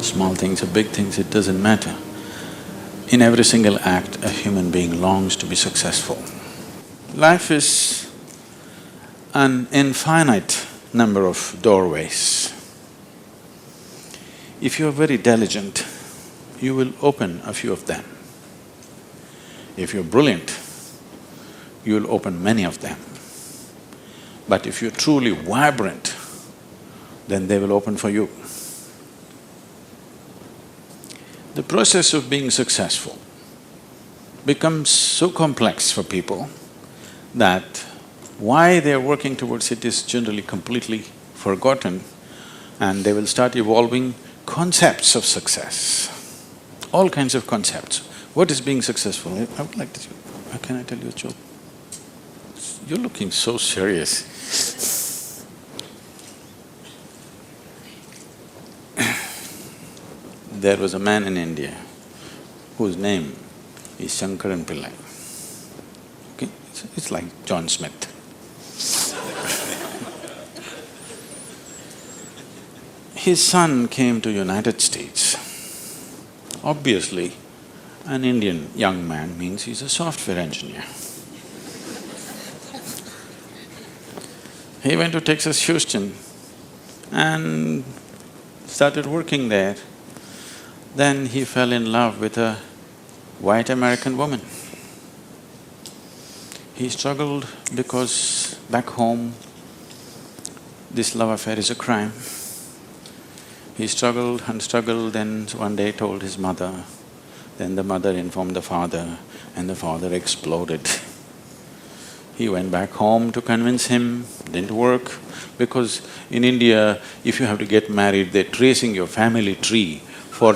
Small things or big things, it doesn't matter. In every single act, a human being longs to be successful. Life is an infinite number of doorways. If you're very diligent, you will open a few of them. If you're brilliant, you'll open many of them. But if you're truly vibrant, then they will open for you. The process of being successful becomes so complex for people that why they're working towards it is generally completely forgotten, and they will start evolving concepts of success, all kinds of concepts. What is being successful? I would like to… Can I tell you a joke? You're looking so serious. There was a man in India whose name is Shankaran Pillai. Okay? It's like John Smith. His son came to United States. Obviously, an Indian young man means he's a software engineer. He went to Texas, Houston and started working there. Then he fell in love with a white American woman. He struggled because back home, this love affair is a crime. He struggled and struggled, then one day told his mother. Then the mother informed the father, and the father exploded. He went back home to convince him, didn't work, because in India, if you have to get married, they're tracing your family tree for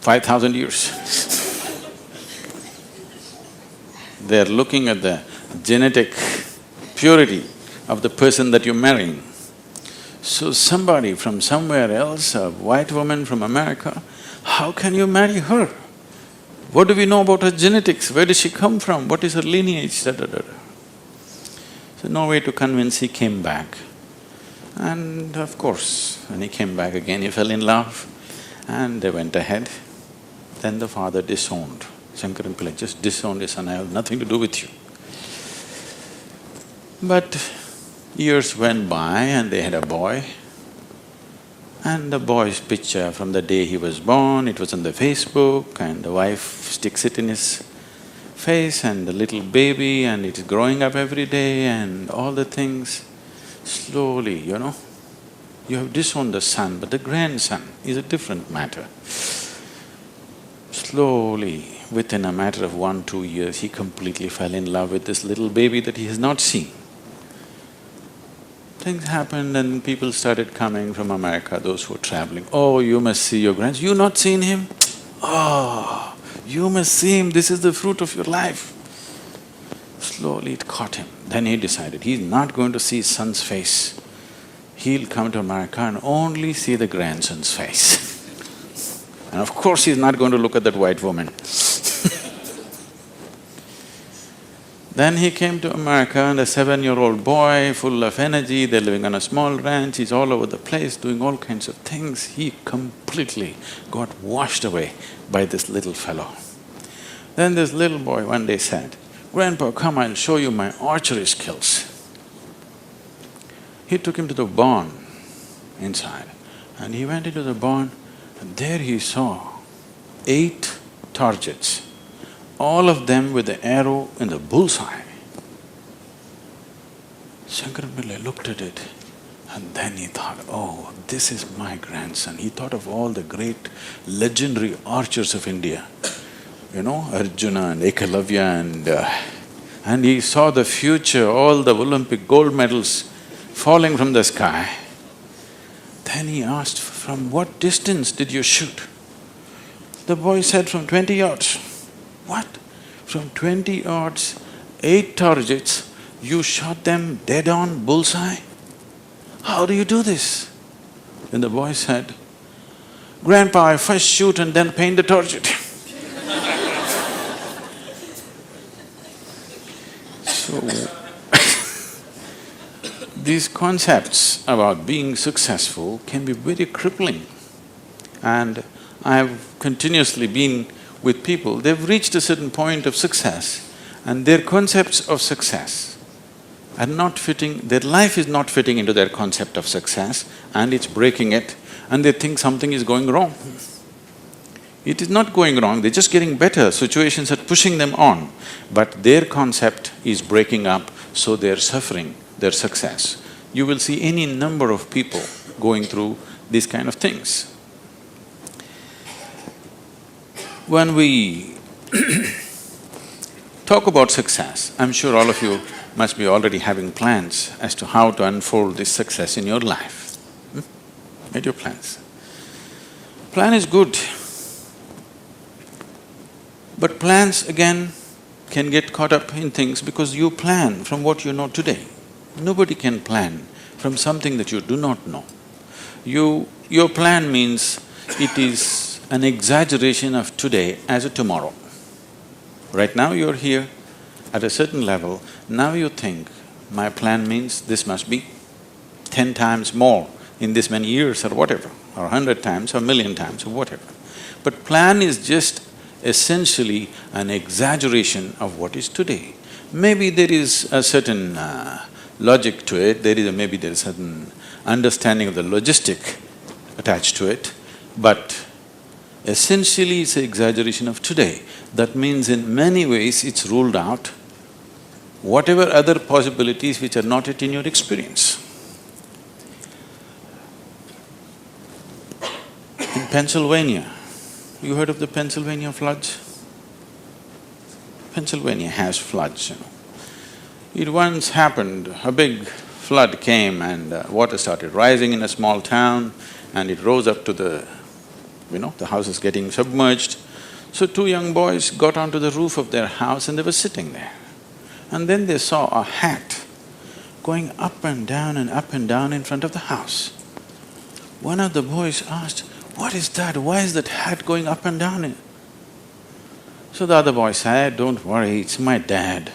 5,000 years. They're looking at the genetic purity of the person that you're marrying. So somebody from somewhere else, a white woman from America, how can you marry her? What do we know about her genetics? Where does she come from? What is her lineage? Da, da, da, da. So no way to convince, he came back. And of course, when he came back again, he fell in love and they went ahead. Then the father disowned. Shankaran Pillai just disowned his son, I have nothing to do with you. But years went by and they had a boy. And the boy's picture from the day he was born, it was on the Facebook, and the wife sticks it in his face, and the little baby, and it is growing up every day and all the things. Slowly, you have disowned the son, but the grandson is a different matter. Slowly, within a matter of 1-2 years, he completely fell in love with this little baby that he has not seen. Things happened and people started coming from America, those who were traveling. Oh, you must see your grandson. You not seen him? Oh, you must see him, this is the fruit of your life. Slowly it caught him. Then he decided he's not going to see his son's face. He'll come to America and only see the grandson's face. And of course he's not going to look at that white woman. Then he came to America and a 7-year-old boy, full of energy, they're living on a small ranch, he's all over the place doing all kinds of things. He completely got washed away by this little fellow. Then this little boy one day said, "Grandpa, come, I'll show you my archery skills." He took him to the barn inside and he went into the barn and there he saw 8 targets, all of them with the arrow in the bullseye. Shankaran Pillai looked at it and then he thought, oh, this is my grandson. He thought of all the great legendary archers of India, Arjuna and Ekalavya and he saw the future, all the Olympic gold medals falling from the sky. Then he asked, from what distance did you shoot? The boy said, from 20 yards. What? From 20 yards, 8 targets, you shot them dead on, bullseye? How do you do this? Then the boy said, Grandpa, I first shoot and then paint the target. So, these concepts about being successful can be very crippling. And I have continuously been with people, they've reached a certain point of success and their concepts of success are not fitting, their life is not fitting into their concept of success and it's breaking it and they think something is going wrong. It is not going wrong, they're just getting better, situations are pushing them on, but their concept is breaking up, so they're suffering their success. You will see any number of people going through these kind of things. When we talk about success, I'm sure all of you must be already having plans as to how to unfold this success in your life. Made your plans. Plan is good, but plans again can get caught up in things because you plan from what you know today. Nobody can plan from something that you do not know. Your plan means it is an exaggeration of today as a tomorrow. Right now you're here at a certain level, now you think, my plan means this must be 10 times more in this many years or whatever, or 100 times or 1,000,000 times or whatever. But plan is just essentially an exaggeration of what is today. Maybe there is a certain logic to it, maybe there is certain understanding of the logistic attached to it, but essentially it's an exaggeration of today. That means in many ways it's ruled out whatever other possibilities which are not yet in your experience. In Pennsylvania, you heard of the Pennsylvania floods? Pennsylvania has floods, you know. It once happened, a big flood came and water started rising in a small town and it rose up to the house is getting submerged. So two young boys got onto the roof of their house and they were sitting there. And then they saw a hat going up and down in front of the house. One of the boys asked, "What is that? Why is that hat going up and down?" So the other boy said, "Don't worry, it's my dad.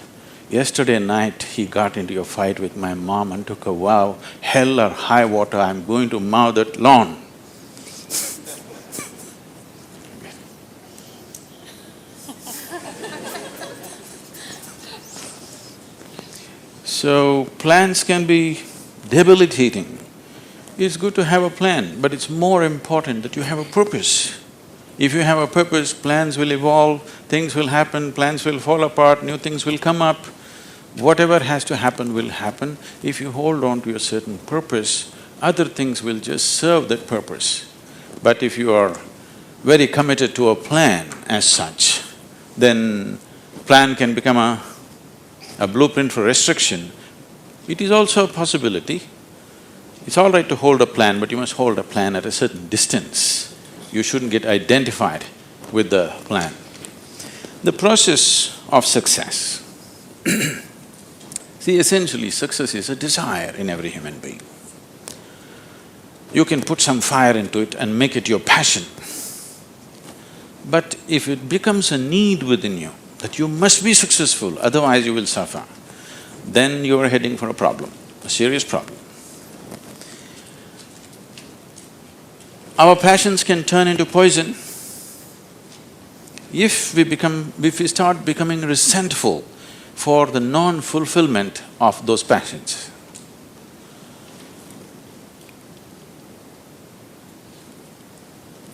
Yesterday night he got into a fight with my mom and took a vow, hell or high water, I'm going to mow that lawn." So, plans can be debilitating. It's good to have a plan, but it's more important that you have a purpose. If you have a purpose, plans will evolve, things will happen, plans will fall apart, new things will come up. Whatever has to happen will happen. If you hold on to a certain purpose, other things will just serve that purpose. But if you are very committed to a plan as such, then plan can become a blueprint for restriction. It is also a possibility. It's all right to hold a plan, but you must hold a plan at a certain distance. You shouldn't get identified with the plan. The process of success. See, essentially success is a desire in every human being. You can put some fire into it and make it your passion. But if it becomes a need within you, that you must be successful, otherwise you will suffer, then you are heading for a problem, a serious problem. Our passions can turn into poison if we start becoming resentful for the non-fulfillment of those passions.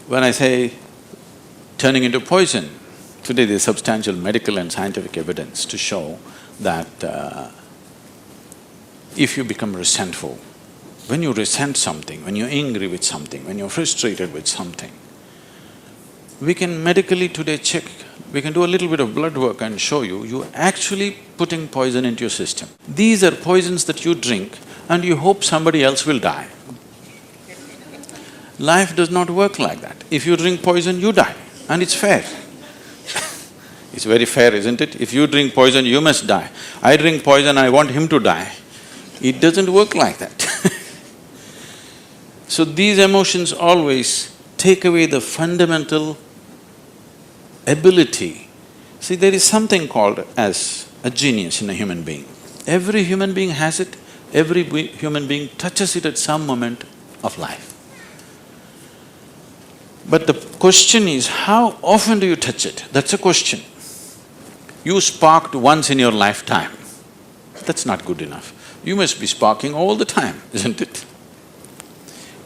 When I say turning into poison, today there's substantial medical and scientific evidence to show that if you become resentful, when you resent something, when you're angry with something, when you're frustrated with something, we can medically today check, we can do a little bit of blood work and show you're actually putting poison into your system. These are poisons that you drink and you hope somebody else will die. Life does not work like that. If you drink poison, you die, and it's fair. It's very fair, isn't it? If you drink poison, you must die. I drink poison, I want him to die. It doesn't work like that. So these emotions always take away the fundamental ability. See, there is something called as a genius in a human being. Every human being has it, every human being touches it at some moment of life. But the question is, how often do you touch it? That's a question. You sparked once in your lifetime. That's not good enough. You must be sparking all the time, isn't it?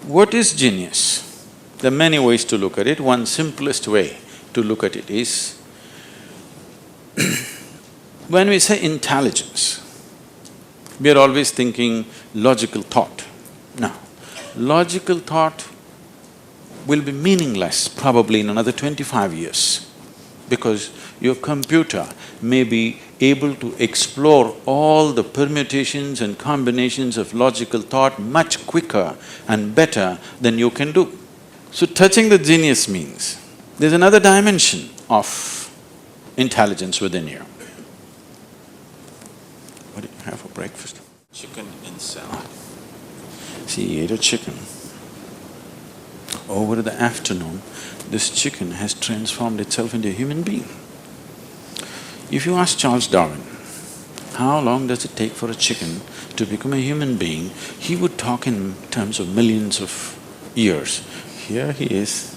What is genius? There are many ways to look at it. One simplest way to look at it is, when we say intelligence, we are always thinking logical thought. No, logical thought will be meaningless probably in another 25 years, because your computer may be able to explore all the permutations and combinations of logical thought much quicker and better than you can do. So touching the genius means there's another dimension of intelligence within you. What did you have for breakfast? Chicken and salad. See, he ate a chicken. Over the afternoon, this chicken has transformed itself into a human being. If you ask Charles Darwin, how long does it take for a chicken to become a human being, he would talk in terms of millions of years. Here he is.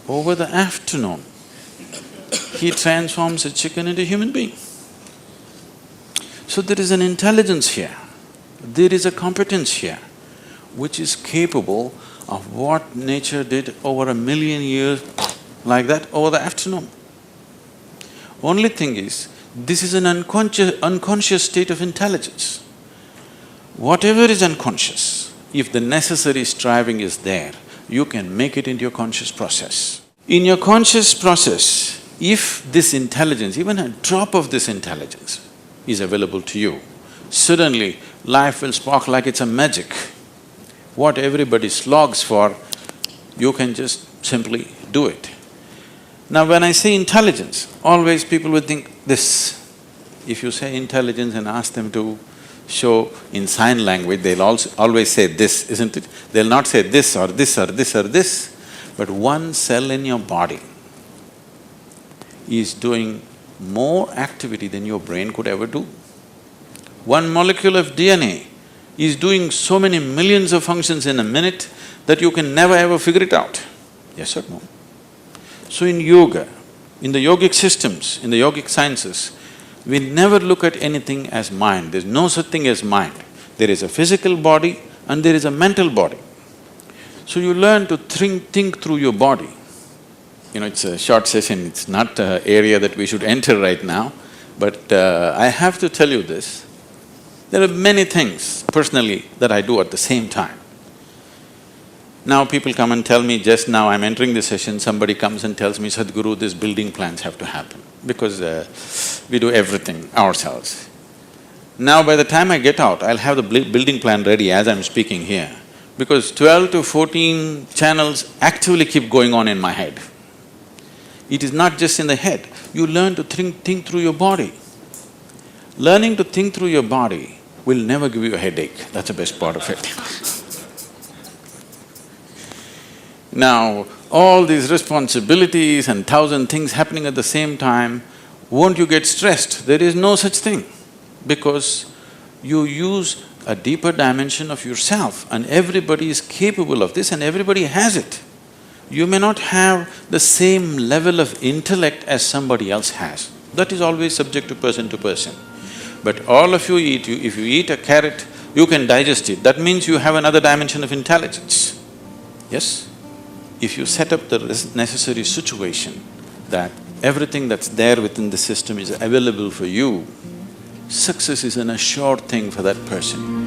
Over the afternoon, he transforms a chicken into a human being. So there is an intelligence here, there is a competence here, which is capable of what nature did over 1,000,000 years like that over the afternoon. Only thing is, this is an unconscious state of intelligence. Whatever is unconscious, if the necessary striving is there, you can make it into your conscious process. In your conscious process, if this intelligence, even a drop of this intelligence is available to you, suddenly life will spark like it's a magic. What everybody slogs for, you can just simply do it. Now when I say intelligence, always people would think this. If you say intelligence and ask them to show in sign language, they'll always say this, isn't it? They'll not say this or this or this or this, but one cell in your body is doing more activity than your brain could ever do. One molecule of DNA is doing so many millions of functions in a minute that you can never ever figure it out. Yes or no? So in yoga, in the yogic systems, in the yogic sciences, we never look at anything as mind. There's no such thing as mind. There is a physical body and there is a mental body. So you learn to think through your body. You know, it's a short session, it's not an area that we should enter right now, but I have to tell you this. There are many things personally that I do at the same time. Now people come and tell me, just now I'm entering the session, somebody comes and tells me, Sadhguru, these building plans have to happen, because we do everything ourselves. Now by the time I get out, I'll have the building plan ready as I'm speaking here, because 12 to 14 channels actively keep going on in my head. It is not just in the head, you learn to think through your body. Learning to think through your body will never give you a headache, that's the best part of it. Now, all these responsibilities and 1,000 things happening at the same time, won't you get stressed? There is no such thing, because you use a deeper dimension of yourself and everybody is capable of this and everybody has it. You may not have the same level of intellect as somebody else has. That is always subject to person. But all of you eat, if you eat a carrot, you can digest it. That means you have another dimension of intelligence. Yes? If you set up the necessary situation that everything that's there within the system is available for you, success is an assured thing for that person.